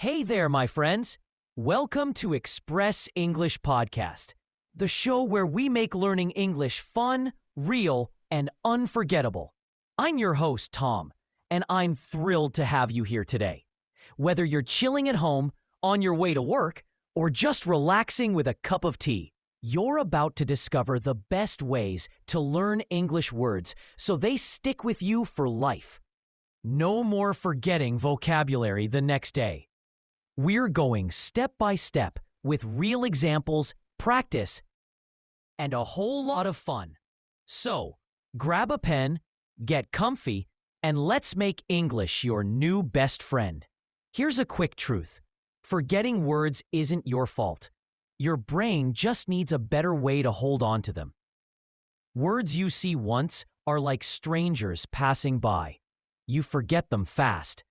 Hey there, my friends. Welcome to Express English Podcast, the show where we make learning English fun, real, and unforgettable. I'm your host, Tom, and I'm thrilled to have you here today. Whether you're chilling at home, on your way to work, or just relaxing with a cup of tea, you're about to discover the best ways to learn English words so they stick with you for life. No more forgetting vocabulary the next day. We're going step by step with real examples, practice, and a whole lot of fun. So, grab a pen, get comfy, and let's make English your new best friend. Here's a quick truth. Forgetting words isn't your fault. Your brain just needs a better way to hold on to them. Words you see once are like strangers passing by. You forget them fast.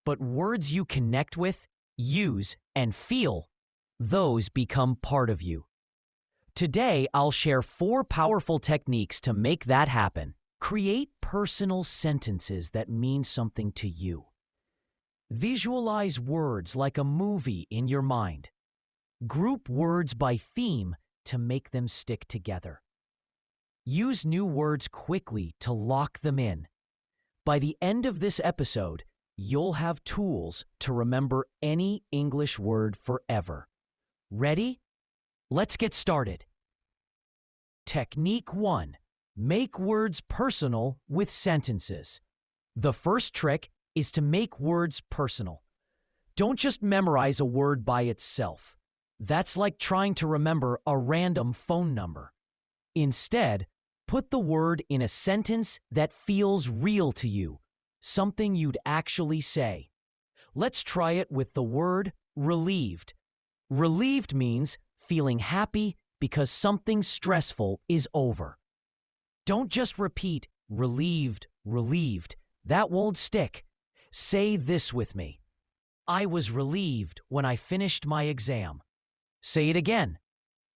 But words you connect with, use, and feel, those become part of you. Today, I'll share 4 powerful techniques to make that happen. Create personal sentences that mean something to you. Visualize words like a movie in your mind. Group words by theme to make them stick together. Use new words quickly to lock them in. By the end of this episode, you'll have tools to remember any English word forever. Ready? Let's get started. Technique 1. Make words personal with sentences. The first trick is to make words personal. Don't just memorize a word by itself. That's like trying to remember a random phone number. Instead, put the word in a sentence that feels real to you, something you'd actually say. Let's try it with the word relieved. Relieved means feeling happy because something stressful is over. Don't just repeat relieved, relieved. That won't stick. Say this with me. I was relieved when I finished my exam. Say it again.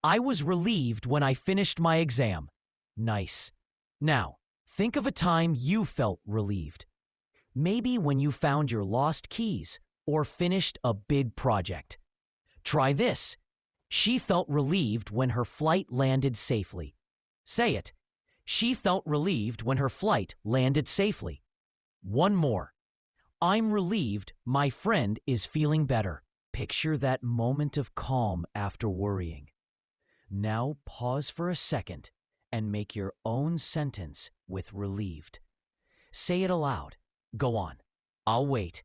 I was relieved when I finished my exam. Nice. Now, think of a time you felt relieved. Maybe when you found your lost keys or finished a big project. Try this. She felt relieved when her flight landed safely. Say it. She felt relieved when her flight landed safely. One more. I'm relieved my friend is feeling better. Picture that moment of calm after worrying. Now pause for a second and make your own sentence with relieved. Say it aloud. Go on. I'll wait.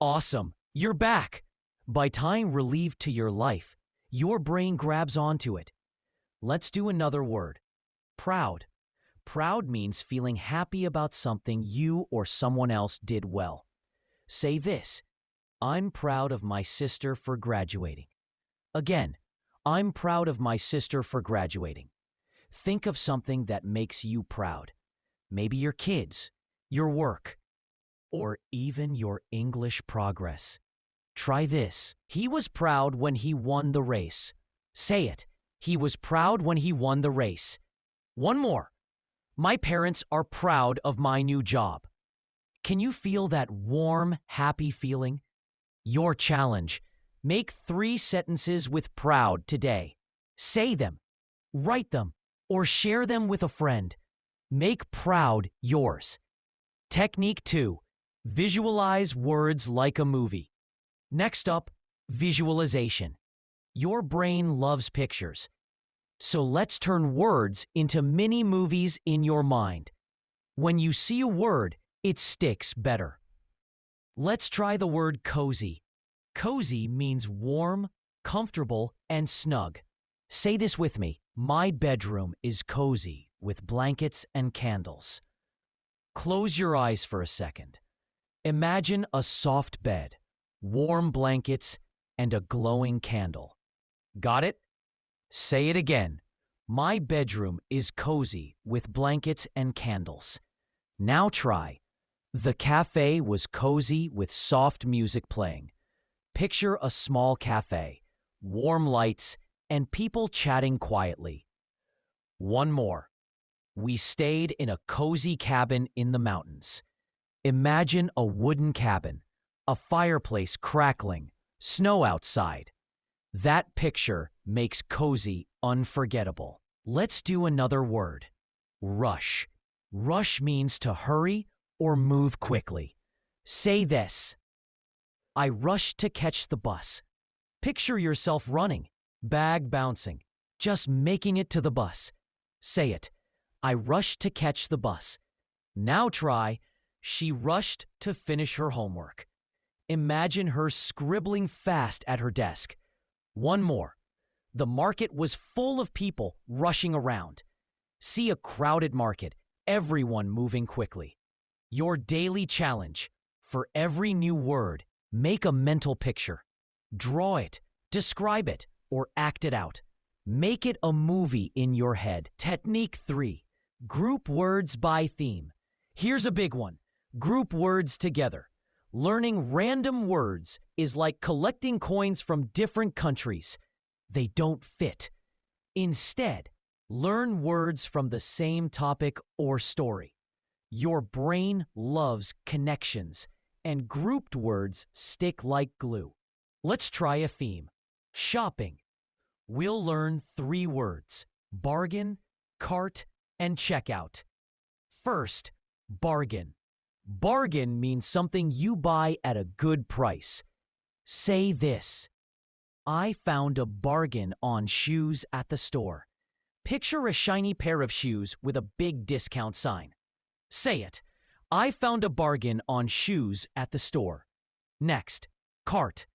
Awesome. You're back. By tying relieved to your life, your brain grabs onto it. Let's do another word. Proud. Proud means feeling happy about something you or someone else did well. Say this. I'm proud of my sister for graduating. Again, I'm proud of my sister for graduating. Think of something that makes you proud. Maybe your kids, your work, or even your English progress. Try this. He was proud when he won the race. Say it. He was proud when he won the race. One more. My parents are proud of my new job. Can you feel that warm, happy feeling? Your challenge. Make 3 sentences with proud today. Say them, write them, or share them with a friend. Make proud yours. Technique 2. Visualize words like a movie. Next up, visualization. Your brain loves pictures. So let's turn words into mini movies in your mind. When you see a word, it sticks better. Let's try the word cozy. Cozy means warm, comfortable, and snug. Say this with me. My bedroom is cozy with blankets and candles. Close your eyes for a second. Imagine a soft bed, warm blankets, and a glowing candle. Got it? Say it again. My bedroom is cozy with blankets and candles. Now try. The cafe was cozy with soft music playing. Picture a small cafe, warm lights, and people chatting quietly. One more. We stayed in a cozy cabin in the mountains. Imagine a wooden cabin, a fireplace crackling, snow outside. That picture makes cozy unforgettable. Let's do another word. Rush. Rush means to hurry or move quickly. Say this. I rushed to catch the bus. Picture yourself running, bag bouncing, just making it to the bus. Say it. I rushed to catch the bus. Now try, she rushed to finish her homework. Imagine her scribbling fast at her desk. One more. The market was full of people rushing around. See a crowded market, everyone moving quickly. Your daily challenge. For every new word, make a mental picture. Draw it, describe it, or act it out. Make it a movie in your head. Technique 3. Group words by theme. Here's a big one. Group words together. Learning random words is like collecting coins from different countries. They don't fit. Instead, learn words from the same topic or story. Your brain loves connections, and grouped words stick like glue. Let's try a theme. Shopping. We'll learn 3 words: bargain, cart, and checkout. First, bargain. Bargain means something you buy at a good price. Say this. I found a bargain on shoes at the store. Picture a shiny pair of shoes with a big discount sign. Say it. I found a bargain on shoes at the store. Next, cart.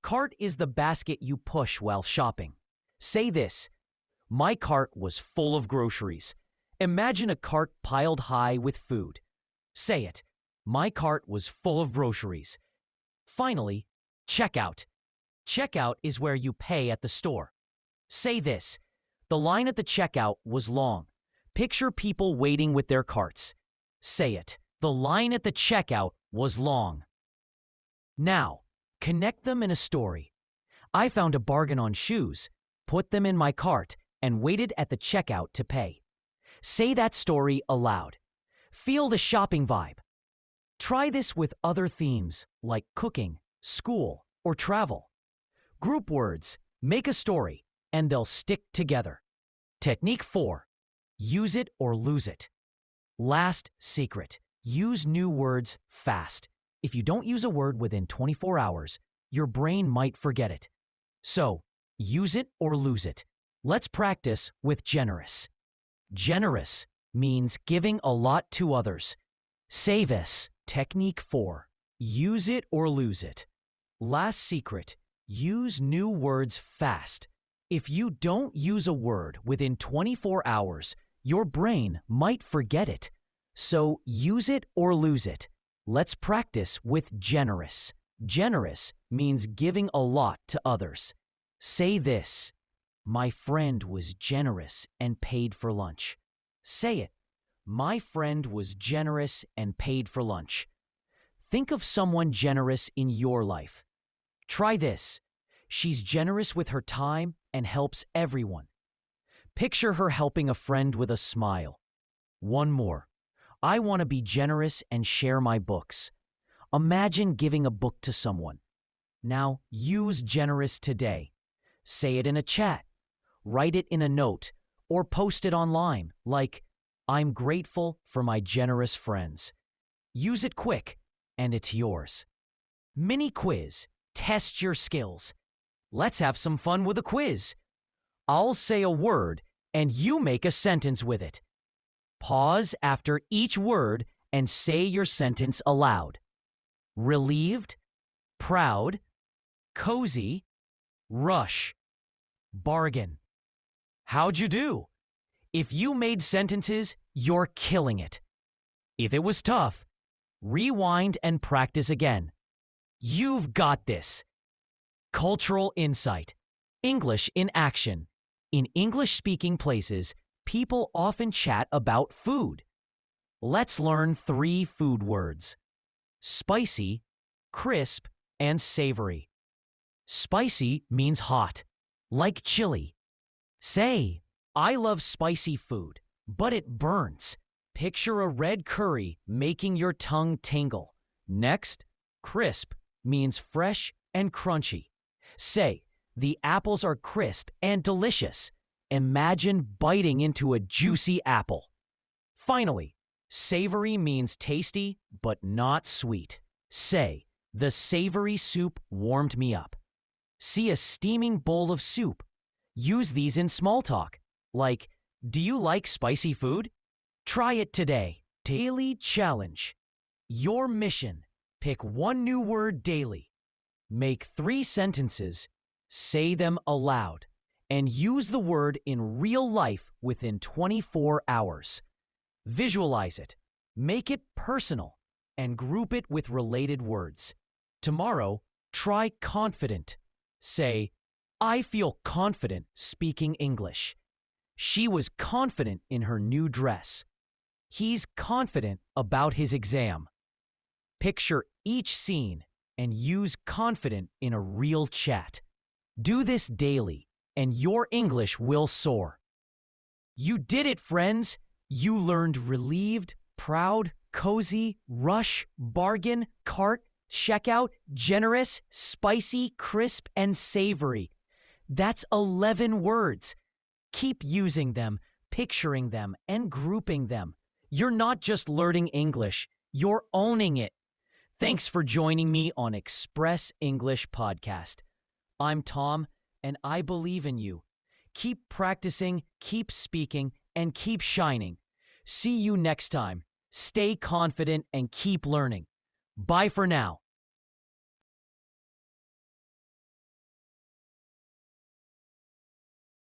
Cart is the basket you push while shopping. Say this. My cart was full of groceries. Imagine a cart piled high with food. Say it. My cart was full of groceries. Finally, checkout. Checkout is where you pay at the store. Say this. The line at the checkout was long. Picture people waiting with their carts. Say it. The line at the checkout was long. Now, connect them in a story. I found a bargain on shoes, put them in my cart, and waited at the checkout to pay. Say that story aloud. Feel the shopping vibe. Try this with other themes like cooking, school, or travel. Group words, make a story, and they'll stick together. Technique 4. Use it or lose it. Last secret. Use new words fast. If you don't use a word within 24 hours, your brain might forget it. So, use it or lose it. Let's practice with generous. Generous means giving a lot to others. Say this. Technique 4. Use it or lose it. Last secret. Use new words fast. If you don't use a word within 24 hours, your brain might forget it. So use it or lose it. Let's practice with generous. Generous means giving a lot to others. Say this. My friend was generous and paid for lunch. Say it. My friend was generous and paid for lunch. Think of someone generous in your life. Try this. She's generous with her time and helps everyone. Picture her helping a friend with a smile. One more. I want to be generous and share my books. Imagine giving a book to someone. Now use generous today. Say it in a chat. Write it in a note or post it online like, I'm grateful for my generous friends. Use it quick and it's yours. Mini quiz. Test your skills. Let's have some fun with a quiz. I'll say a word and you make a sentence with it. Pause after each word and say your sentence aloud. Relieved, proud, cozy, rush, bargain. How'd you do? If you made sentences, you're killing it. If it was tough, rewind and practice again. You've got this. Cultural insight. English in action. In English-speaking places, people often chat about food. Let's learn 3 food words. Spicy, crisp, and savory. Spicy means hot, like chili. Say, I love spicy food, but it burns. Picture a red curry making your tongue tingle. Next, crisp means fresh and crunchy. Say, the apples are crisp and delicious. Imagine biting into a juicy apple. Finally, savory means tasty but not sweet. Say, the savory soup warmed me up. See a steaming bowl of soup. Use these in small talk, like, do you like spicy food? Try it today. Daily challenge. Your mission: pick one new word daily. Make 3 sentences, say them aloud, and use the word in real life within 24 hours. Visualize it, make it personal, and group it with related words. Tomorrow, try confident. Say, I feel confident speaking English. She was confident in her new dress. He's confident about his exam. Picture each scene and use confident in a real chat. Do this daily, and your English will soar. You did it, friends! You learned relieved, proud, cozy, rush, bargain, cart, checkout, generous, spicy, crisp, and savory. That's 11 words. Keep using them, picturing them, and grouping them. You're not just learning English, you're owning it. Thanks for joining me on Express English Podcast. I'm Tom, and I believe in you. Keep practicing, keep speaking, and keep shining. See you next time. Stay confident and keep learning. Bye for now.